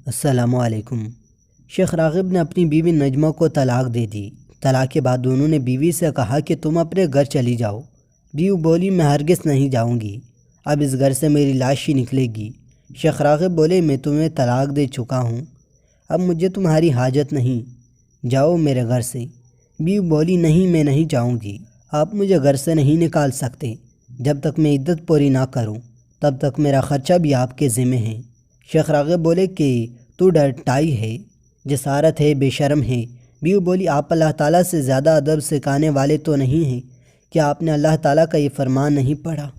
السلام علیکم۔ شیخ راغب نے اپنی بیوی نجمہ کو طلاق دے دی۔ طلاق کے بعد دونوں نے بیوی سے کہا کہ تم اپنے گھر چلی جاؤ۔ بیوی بولی میں ہرگز نہیں جاؤں گی، اب اس گھر سے میری لاش ہی نکلے گی۔ شیخ راغب بولے میں تمہیں طلاق دے چکا ہوں، اب مجھے تمہاری حاجت نہیں، جاؤ میرے گھر سے۔ بیوی بولی نہیں میں نہیں جاؤں گی، آپ مجھے گھر سے نہیں نکال سکتے، جب تک میں عدت پوری نہ کروں تب تک میرا خرچہ بھی آپ کے ذمہ ہے۔ شیخ راغب بولے کہ تو ڈرٹائی ہے، جسارت ہے، بے شرم ہے۔ بیوی بولی آپ اللہ تعالیٰ سے زیادہ ادب سکھانے والے تو نہیں ہیں کہ آپ نے اللہ تعالیٰ کا یہ فرمان نہیں پڑھا؟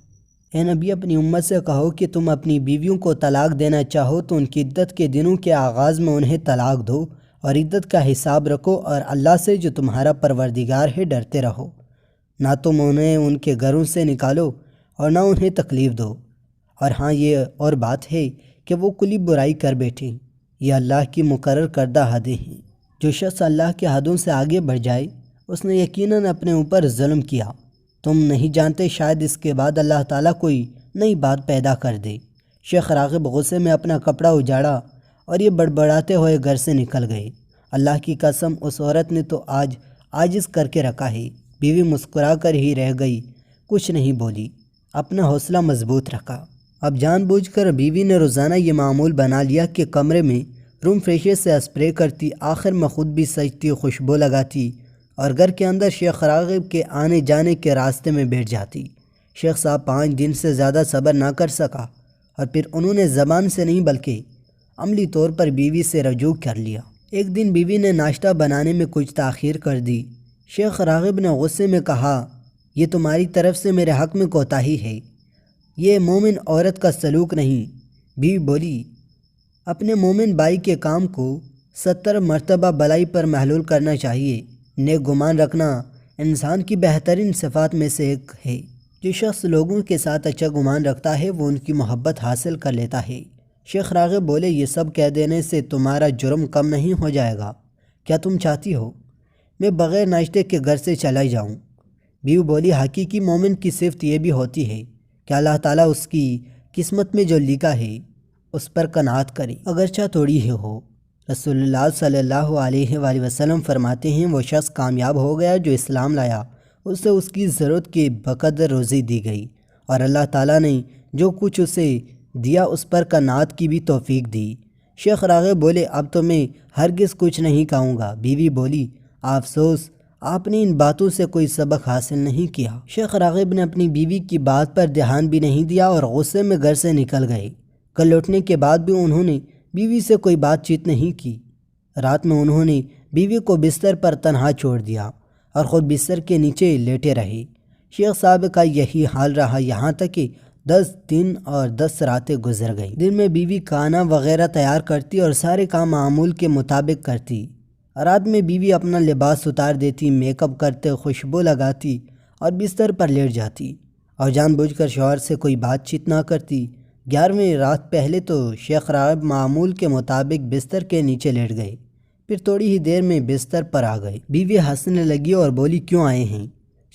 اے نبی اپنی امت سے کہو کہ تم اپنی بیویوں کو طلاق دینا چاہو تو ان کی عدت کے دنوں کے آغاز میں انہیں طلاق دو اور عدت کا حساب رکھو اور اللہ سے جو تمہارا پروردگار ہے ڈرتے رہو، نہ تم انہیں ان کے گھروں سے نکالو اور نہ انہیں تکلیف دو، اور ہاں یہ اور بات ہے کہ وہ کلی برائی کر بیٹھیں، یہ اللہ کی مقرر کردہ حدیں ہیں۔ جو شخص اللہ کی حدوں سے آگے بڑھ جائے اس نے یقیناً اپنے اوپر ظلم کیا۔ تم نہیں جانتے شاید اس کے بعد اللہ تعالیٰ کوئی نئی بات پیدا کر دے۔ شیخ راغب غصے میں اپنا کپڑا اجاڑا اور یہ بڑبڑاتے ہوئے گھر سے نکل گئے۔ اللہ کی قسم اس عورت نے تو آج عاجز کر کے رکھا ہے۔ بیوی مسکرا کر ہی رہ گئی، کچھ نہیں بولی، اپنا حوصلہ مضبوط رکھا۔ اب جان بوجھ کر بیوی نے روزانہ یہ معمول بنا لیا کہ کمرے میں روم فریشر سے اسپرے کرتی، آخر میں خود بھی سجتی، خوشبو لگاتی اور گھر کے اندر شیخ راغب کے آنے جانے کے راستے میں بیٹھ جاتی۔ شیخ صاحب 5 دن سے زیادہ صبر نہ کر سکا اور پھر انہوں نے زبان سے نہیں بلکہ عملی طور پر بیوی سے رجوع کر لیا۔ ایک دن بیوی نے ناشتہ بنانے میں کچھ تاخیر کر دی۔ شیخ راغب نے غصے میں کہا یہ تمہاری طرف سے میرے حق میں کوتاہی ہے، یہ مومن عورت کا سلوک نہیں۔ بیوی بولی اپنے مومن بھائی کے کام کو 70 مرتبہ بلائی پر محلول کرنا چاہیے۔ نیک گمان رکھنا انسان کی بہترین صفات میں سے ایک ہے۔ جو شخص لوگوں کے ساتھ اچھا گمان رکھتا ہے وہ ان کی محبت حاصل کر لیتا ہے۔ شیخ راغب بولے یہ سب کہہ دینے سے تمہارا جرم کم نہیں ہو جائے گا، کیا تم چاہتی ہو میں بغیر ناشتے کے گھر سے چلا جاؤں؟ بیوی بولی حقیقی مومن کی صفت یہ بھی ہوتی ہے کہ اللہ تعالیٰ اس کی قسمت میں جو لکھا ہے اس پر قناعت کرے، اگرچہ تھوڑی ہی ہو۔ رسول اللہ صلی اللہ علیہ وآلہ وسلم فرماتے ہیں وہ شخص کامیاب ہو گیا جو اسلام لایا، اسے اس کی ضرورت کے بقدر روزی دی گئی اور اللہ تعالیٰ نے جو کچھ اسے دیا اس پر قناعت کی بھی توفیق دی۔ شیخ راغب بولے اب تو میں ہرگز کچھ نہیں کہوں گا۔ بیوی بولی افسوس آپ نے ان باتوں سے کوئی سبق حاصل نہیں کیا۔ شیخ راغب نے اپنی بیوی کی بات پر دھیان بھی نہیں دیا اور غصے میں گھر سے نکل گئے۔ کل لوٹنے کے بعد بھی انہوں نے بیوی سے کوئی بات چیت نہیں کی۔ رات میں انہوں نے بیوی کو بستر پر تنہا چھوڑ دیا اور خود بستر کے نیچے لیٹے رہے۔ شیخ صاحب کا یہی حال رہا یہاں تک کہ 10 دن اور 10 راتیں گزر گئی۔ دن میں بیوی کھانا وغیرہ تیار کرتی اور سارے کام معمول کے مطابق کرتی۔ رات میں بیوی اپنا لباس اتار دیتی، میک اپ کرتے، خوشبو لگاتی اور بستر پر لیٹ جاتی اور جان بوجھ کر شوہر سے کوئی بات چیت نہ کرتی۔ 11ویں رات پہلے تو شیخ راغب معمول کے مطابق بستر کے نیچے لیٹ گئے، پھر تھوڑی ہی دیر میں بستر پر آ گئے۔ بیوی ہنسنے لگی اور بولی کیوں آئے ہیں؟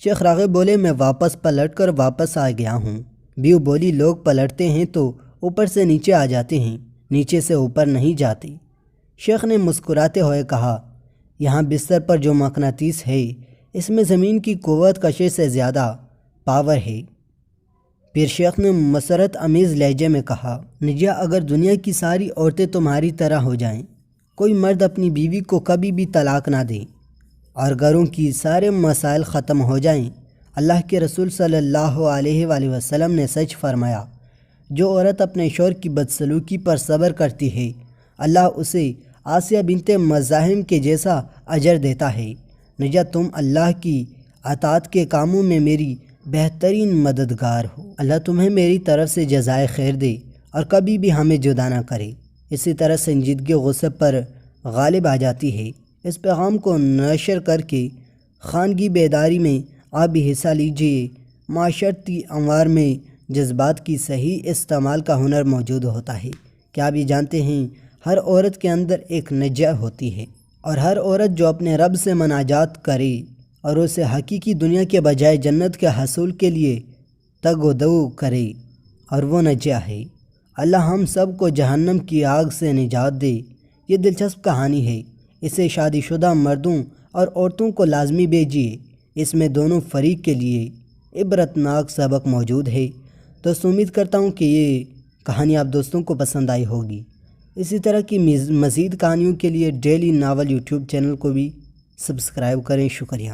شیخ راغب بولے میں واپس پلٹ کر واپس آ گیا ہوں۔ بیوی بولی لوگ پلٹتے ہیں تو اوپر سے نیچے آ جاتے ہیں، نیچے سے اوپر نہیں جاتے۔ شیخ نے مسکراتے ہوئے کہا یہاں بستر پر جو مقناطیس ہے اس میں زمین کی قوت کشش سے زیادہ پاور ہے۔ پھر شیخ نے مسرت امیز لہجے میں کہا نجیہ اگر دنیا کی ساری عورتیں تمہاری طرح ہو جائیں، کوئی مرد اپنی بیوی کو کبھی بھی طلاق نہ دے اور گھروں کی سارے مسائل ختم ہو جائیں، اللہ کے رسول صلی اللہ علیہ وآلہ وسلم نے سچ فرمایا جو عورت اپنے شوہر کی بدسلوکی پر صبر کرتی ہے اللہ اسے آسیہ بنت مزاحم کے جیسا اجر دیتا ہے۔ نجیہ تم اللہ کی اطاعت کے کاموں میں میری بہترین مددگار ہو، اللہ تمہیں میری طرف سے جزائے خیر دے اور کبھی بھی ہمیں جدا نہ کرے۔ اسی طرح سنجیدگی غصے پر غالب آ جاتی ہے۔ اس پیغام کو نشر کر کے خانگی بیداری میں آپ بھی حصہ لیجئے۔ معاشرتی امور میں جذبات کی صحیح استعمال کا ہنر موجود ہوتا ہے۔ کیا آپ یہ جانتے ہیں ہر عورت کے اندر ایک نجیہ ہوتی ہے اور ہر عورت جو اپنے رب سے مناجات کرے اور اسے حقیقی دنیا کے بجائے جنت کے حصول کے لیے تگ و دو کرے اور وہ نجیہ ہے اللہ ہم سب کو جہنم کی آگ سے نجات دے۔ یہ دلچسپ کہانی ہے، اسے شادی شدہ مردوں اور عورتوں کو لازمی بھیجیے، اس میں دونوں فریق کے لیے عبرتناک سبق موجود ہے۔ دوستوں امید کرتا ہوں کہ یہ کہانی آپ دوستوں کو پسند آئی ہوگی۔ اسی طرح کی مزید کہانیوں کے لیے ڈیلی ناول یوٹیوب چینل کو بھی سبسکرائب کریں۔ شکریہ۔